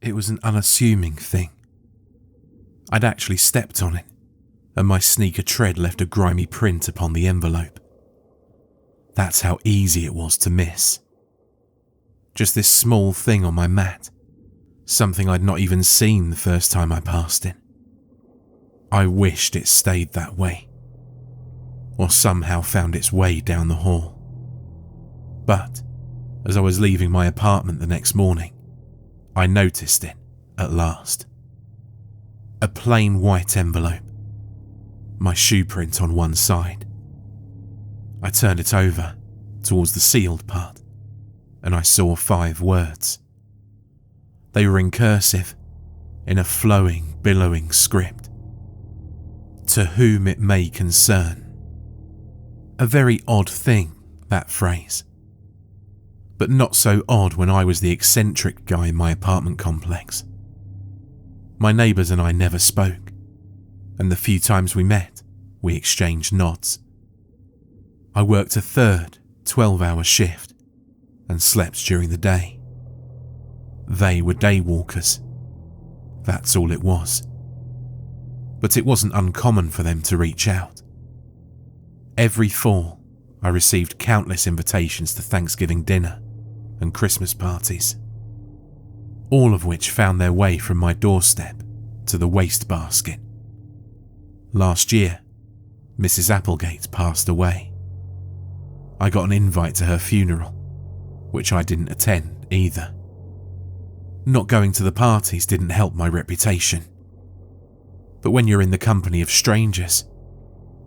It was an unassuming thing. I'd actually stepped on it, and my sneaker tread left a grimy print upon the envelope. That's how easy it was to miss. Just this small thing on my mat, something I'd not even seen the first time I passed it. I wished it stayed that way, or somehow found its way down the hall. But as I was leaving my apartment the next morning, I noticed it at last. A plain white envelope, my shoe print on one side. I turned it over towards the sealed part, and I saw 5 words. They were in cursive, in a flowing, billowing script. To whom it may concern. A very odd thing, that phrase. But not so odd when I was the eccentric guy in my apartment complex. My neighbours and I never spoke, and the few times we met, we exchanged nods. I worked a third 12-hour shift and slept during the day. They were day walkers. That's all it was. But it wasn't uncommon for them to reach out. Every fall, I received countless invitations to Thanksgiving dinner and Christmas parties, all of which found their way from my doorstep to the wastebasket. Last year, Mrs. Applegate passed away. I got an invite to her funeral, which I didn't attend either. Not going to the parties didn't help my reputation. But when you're in the company of strangers,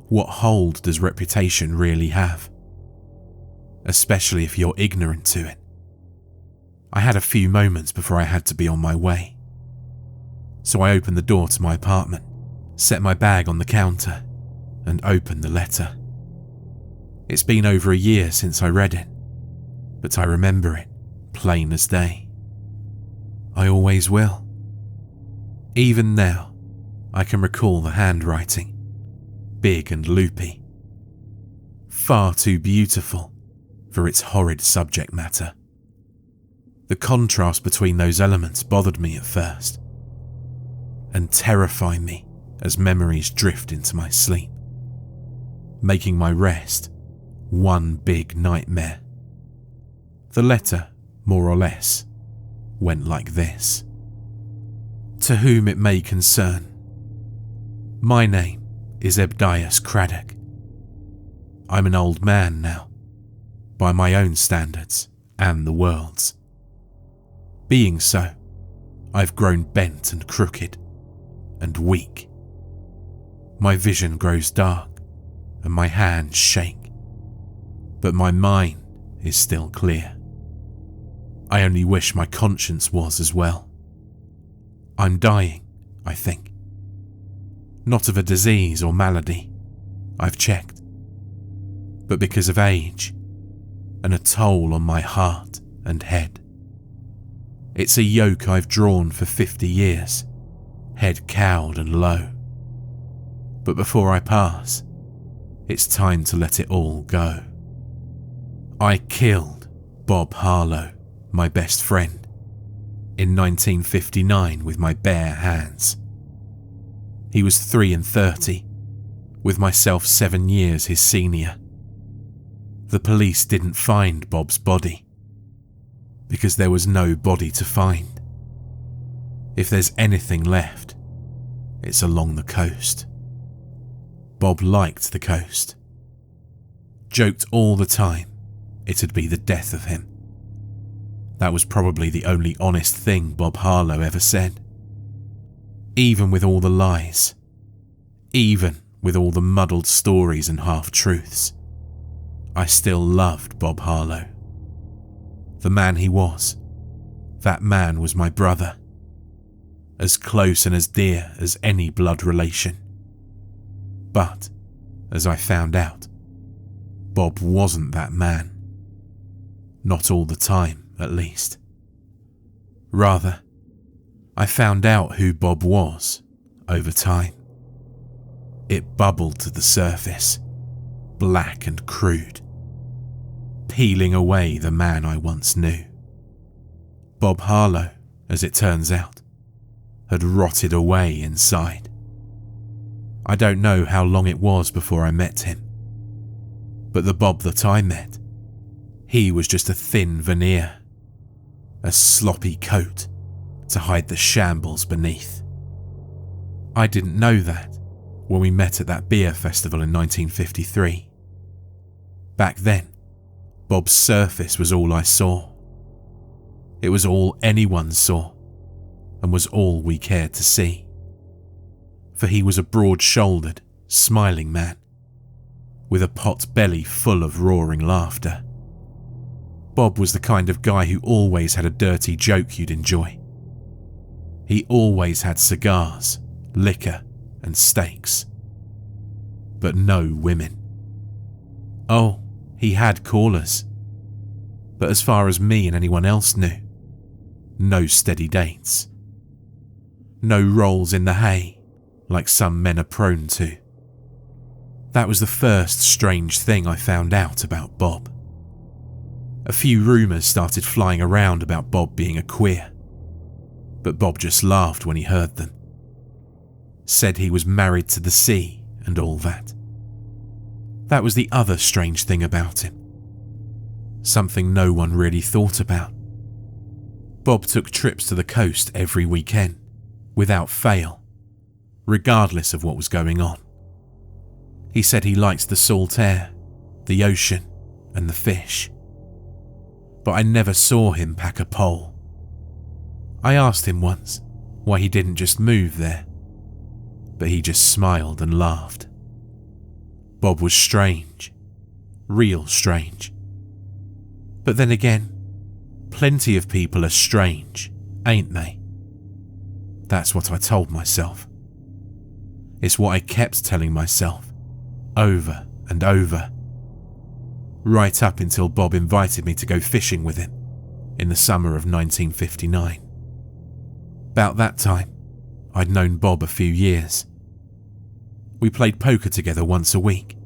what hold does reputation really have? Especially if you're ignorant to it. I had a few moments before I had to be on my way. So I opened the door to my apartment, set my bag on the counter, and opened the letter. It's been over a year since I read it, but I remember it plain as day. I always will. Even now, I can recall the handwriting, big and loopy. Far too beautiful for its horrid subject matter. The contrast between those elements bothered me at first, and terrify me as memories drift into my sleep, making my rest one big nightmare. The letter, more or less, went like this. To whom it may concern. My name is Ebdias Craddock. I'm an old man now, by my own standards and the world's. Being so, I've grown bent and crooked and weak. My vision grows dark and my hands shake, but my mind is still clear. I only wish my conscience was as well. I'm dying, I think. Not of a disease or malady, I've checked, but because of age and a toll on my heart and head. It's a yoke I've drawn for 50 years, head cowed and low. But before I pass, it's time to let it all go. I killed Bob Harlow, my best friend, in 1959 with my bare hands. He was 33, with myself 7 years his senior. The police didn't find Bob's body, because there was no body to find. If there's anything left, it's along the coast. Bob liked the coast. Joked all the time it'd be the death of him. That was probably the only honest thing Bob Harlow ever said. Even with all the lies, even with all the muddled stories and half-truths, I still loved Bob Harlow. The man he was, that man was my brother, as close and as dear as any blood relation. But, as I found out, Bob wasn't that man. Not all the time, at least. Rather, I found out who Bob was over time. It bubbled to the surface, black and crude, peeling away the man I once knew. Bob Harlow as it turns out, had rotted away inside. I don't know how long it was before I met him, but the Bob that I met, he was just a thin veneer, a sloppy coat to hide the shambles beneath. I didn't know that when we met at that beer festival in 1953. Back then, Bob's surface was all I saw. It was all anyone saw, and was all we cared to see. For he was a broad-shouldered, smiling man, with a pot belly full of roaring laughter. Bob was the kind of guy who always had a dirty joke you'd enjoy. He always had cigars, liquor, and steaks. But no women. Oh, he had callers. But as far as me and anyone else knew, no steady dates. No rolls in the hay, like some men are prone to. That was the first strange thing I found out about Bob. A few rumours started flying around about Bob being a queer, but Bob just laughed when he heard them. Said he was married to the sea and all that. That was the other strange thing about him. Something no one really thought about. Bob took trips to the coast every weekend, without fail, regardless of what was going on. He said he liked the salt air, the ocean, and the fish. But I never saw him pack a pole. I asked him once why he didn't just move there, but he just smiled and laughed. Bob was strange, real strange. But then again, plenty of people are strange, ain't they? That's what I told myself. It's what I kept telling myself, over and over. Right up until Bob invited me to go fishing with him in the summer of 1959. About that time, I'd known Bob a few years. We played poker together once a week,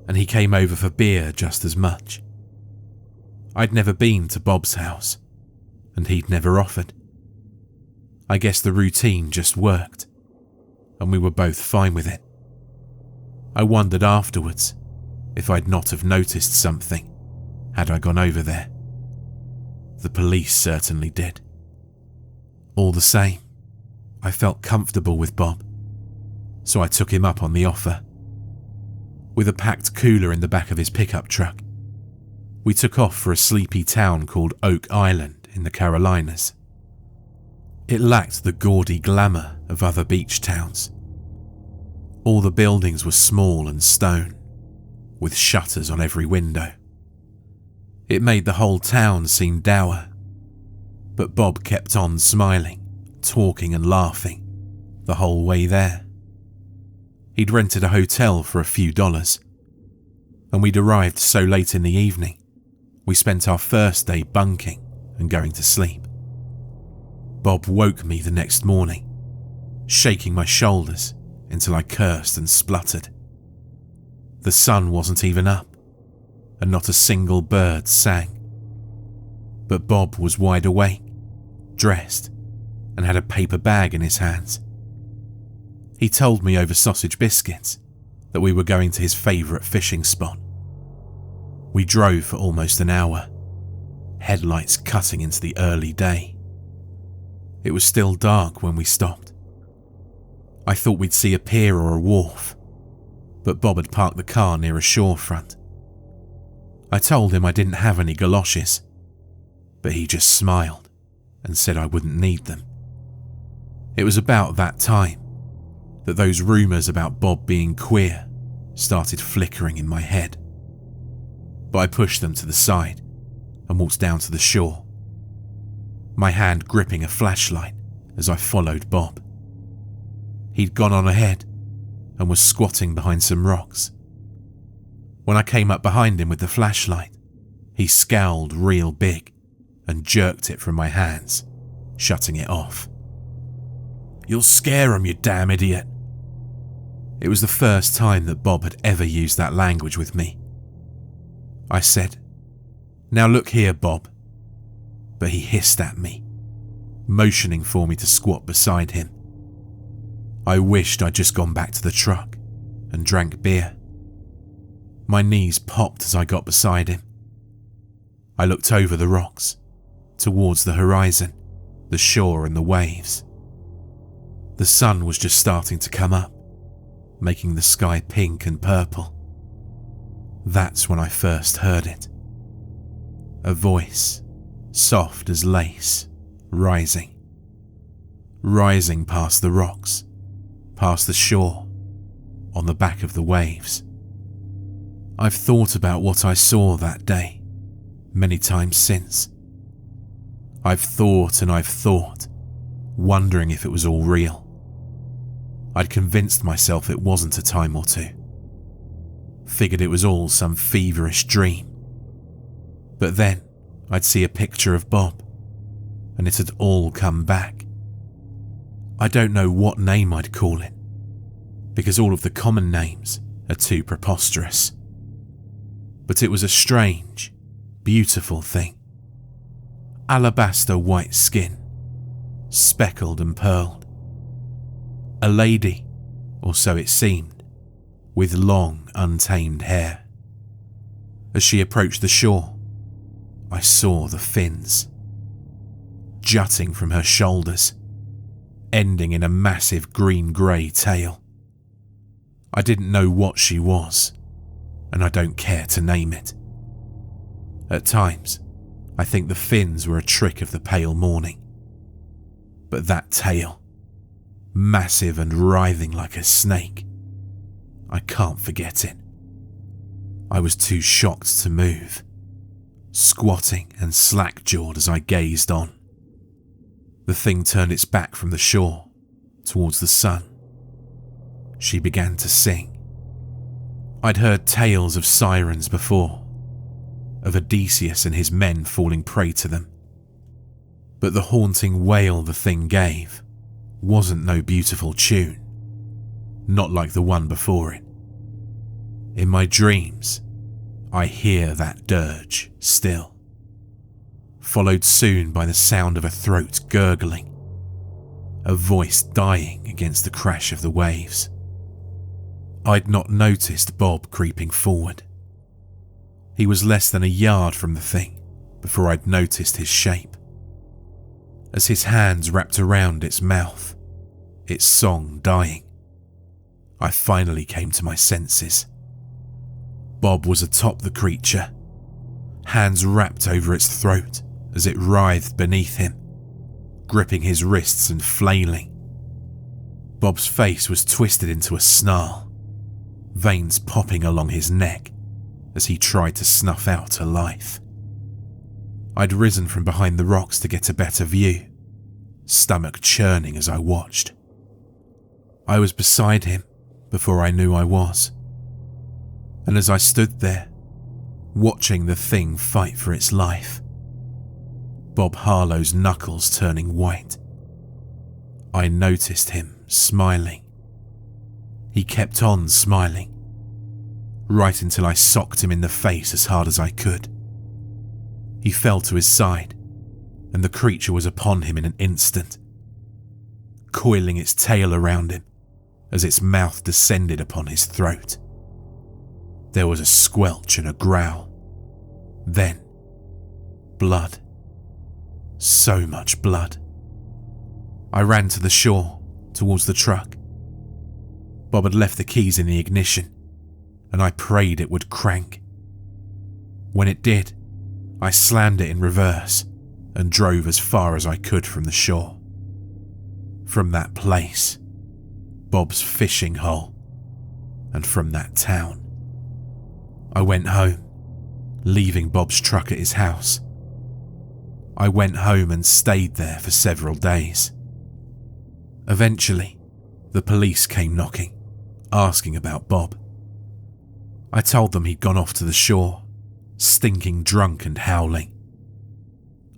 and he came over for beer just as much. I'd never been to Bob's house, and he'd never offered. I guess the routine just worked, and we were both fine with it. I wondered afterwards if I'd not have noticed something had I gone over there. The police certainly did. All the same, I felt comfortable with Bob, so I took him up on the offer. With a packed cooler in the back of his pickup truck, we took off for a sleepy town called Oak Island in the Carolinas. It lacked the gaudy glamour of other beach towns. All the buildings were small and stone, with shutters on every window. It made the whole town seem dour, but Bob kept on smiling, talking and laughing the whole way there. He'd rented a hotel for a few dollars, and we'd arrived so late in the evening, we spent our first day bunking and going to sleep. Bob woke me the next morning, shaking my shoulders until I cursed and spluttered. The sun wasn't even up, and not a single bird sang. But Bob was wide awake, dressed, and had a paper bag in his hands. He told me over sausage biscuits that we were going to his favourite fishing spot. We drove for almost an hour, headlights cutting into the early day. It was still dark when we stopped. I thought we'd see a pier or a wharf, but Bob had parked the car near a shorefront. I told him I didn't have any galoshes, but he just smiled and said I wouldn't need them. It was about that time that those rumours about Bob being queer started flickering in my head. But I pushed them to the side and walked down to the shore, my hand gripping a flashlight as I followed Bob. He'd gone on ahead and was squatting behind some rocks. When I came up behind him with the flashlight, he scowled real big and jerked it from my hands, shutting it off. "You'll scare 'em, you damn idiot." It was the first time that Bob had ever used that language with me. I said, "Now look here, Bob," but he hissed at me, motioning for me to squat beside him. I wished I'd just gone back to the truck and drank beer. My knees popped as I got beside him. I looked over the rocks, towards the horizon, the shore and the waves. The sun was just starting to come up, making the sky pink and purple. That's when I first heard it. A voice, soft as lace, rising past the rocks, past the shore, on the back of the waves. I've thought about what I saw that day many times since. I've thought and I've thought, wondering if it was all real. I'd convinced myself it wasn't a time or two. Figured it was all some feverish dream. But then I'd see a picture of Bob, and it had all come back. I don't know what name I'd call it, because all of the common names are too preposterous. But it was a strange, beautiful thing. Alabaster white skin, speckled and pearled. A lady, or so it seemed, with long, untamed hair. As she approached the shore, I saw the fins, jutting from her shoulders, ending in a massive green-grey tail. I didn't know what she was, and I don't care to name it. At times, I think the fins were a trick of the pale morning. But that tail, massive and writhing like a snake, I can't forget it. I was too shocked to move, squatting and slack-jawed as I gazed on. The thing turned its back from the shore, towards the sun. She began to sing. I'd heard tales of sirens before, of Odysseus and his men falling prey to them. But the haunting wail the thing gave wasn't no beautiful tune, not like the one before it. In my dreams, I hear that dirge still, followed soon by the sound of a throat gurgling, a voice dying against the crash of the waves. I'd not noticed Bob creeping forward. He was less than a yard from the thing before I'd noticed his shape. As his hands wrapped around its mouth, its song dying, I finally came to my senses. Bob was atop the creature, hands wrapped over its throat as it writhed beneath him, gripping his wrists and flailing. Bob's face was twisted into a snarl, veins popping along his neck as he tried to snuff out a life. I'd risen from behind the rocks to get a better view, stomach churning as I watched. I was beside him before I knew I was. And as I stood there, watching the thing fight for its life, Bob Harlow's knuckles turning white, I noticed him smiling. He kept on smiling, right until I socked him in the face as hard as I could. He fell to his side, and the creature was upon him in an instant, coiling its tail around him as its mouth descended upon his throat. There was a squelch and a growl. Then, blood. So much blood. I ran to the shore, towards the truck. Bob had left the keys in the ignition, and I prayed it would crank. When it did, I slammed it in reverse and drove as far as I could from the shore. From that place, Bob's fishing hole, and from that town. I went home, leaving Bob's truck at his house. I went home and stayed there for several days. Eventually, the police came knocking, asking about Bob. I told them he'd gone off to the shore, stinking drunk and howling.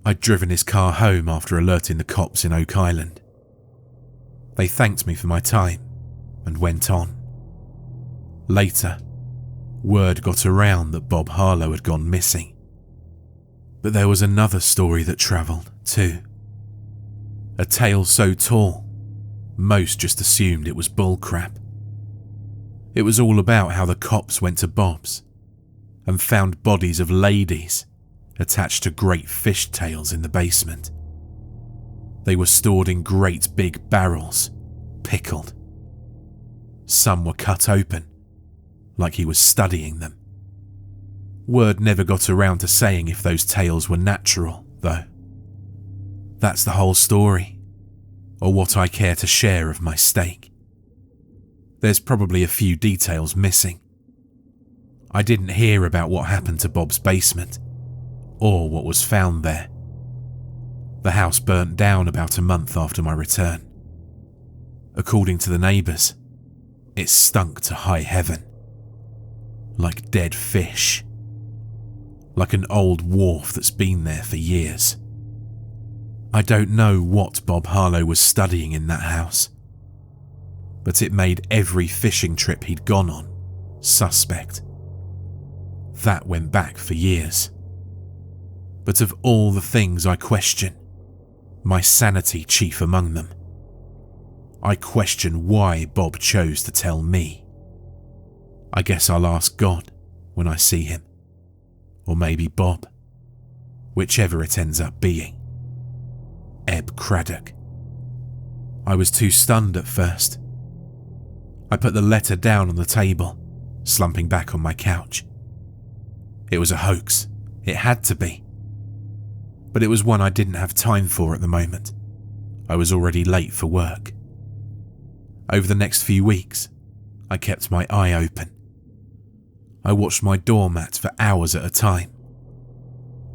I'd driven his car home after alerting the cops in Oak Island. They thanked me for my time and went on. Later, word got around that Bob Harlow had gone missing. But there was another story that travelled too. A tale so tall, most just assumed it was bullcrap. It was all about how the cops went to Bob's and found bodies of ladies attached to great fish tails in the basement. They were stored in great big barrels, pickled. Some were cut open, like he was studying them. Word never got around to saying if those tales were natural, though. That's the whole story, or what I care to share of my stake. There's probably a few details missing. I didn't hear about what happened to Bob's basement, or what was found there. The house burnt down about a month after my return. According to the neighbours, it stunk to high heaven. Like dead fish. Like an old wharf that's been there for years. I don't know what Bob Harlow was studying in that house, but it made every fishing trip he'd gone on suspect. That went back for years. But of all the things I question, my sanity chief among them, I question why Bob chose to tell me. I guess I'll ask God when I see him. Or maybe Bob. Whichever it ends up being. Eb Craddock. I was too stunned at first. I put the letter down on the table, slumping back on my couch. It was a hoax. It had to be. But it was one I didn't have time for at the moment. I was already late for work. Over the next few weeks, I kept my eye open. I watched my doormat for hours at a time.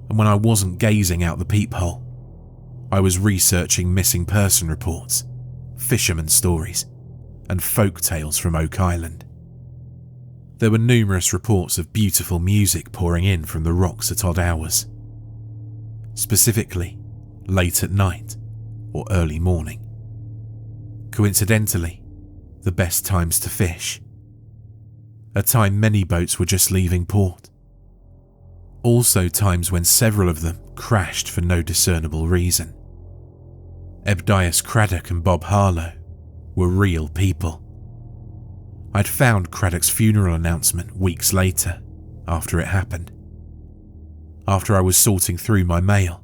And when I wasn't gazing out the peephole, I was researching missing person reports, fisherman stories, and folk tales from Oak Island. There were numerous reports of beautiful music pouring in from the rocks at odd hours. Specifically, late at night or early morning. Coincidentally, the best times to fish. A time many boats were just leaving port. Also times when several of them crashed for no discernible reason. Ebdias Craddock and Bob Harlow were real people. I'd found Craddock's funeral announcement weeks later, after it happened. After I was sorting through my mail.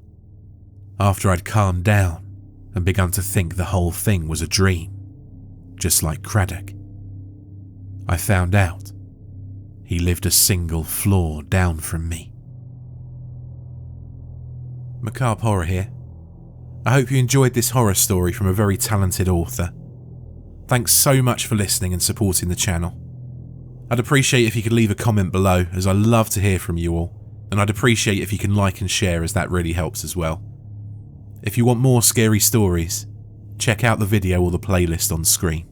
After I'd calmed down and begun to think the whole thing was a dream, just like Craddock. I found out he lived a single floor down from me. Macabre Horror here. I hope you enjoyed this horror story from a very talented author. Thanks so much for listening and supporting the channel. I'd appreciate if you could leave a comment below, as I love to hear from you all, and I'd appreciate if you can like and share, as that really helps as well. If you want more scary stories, check out the video or the playlist on screen.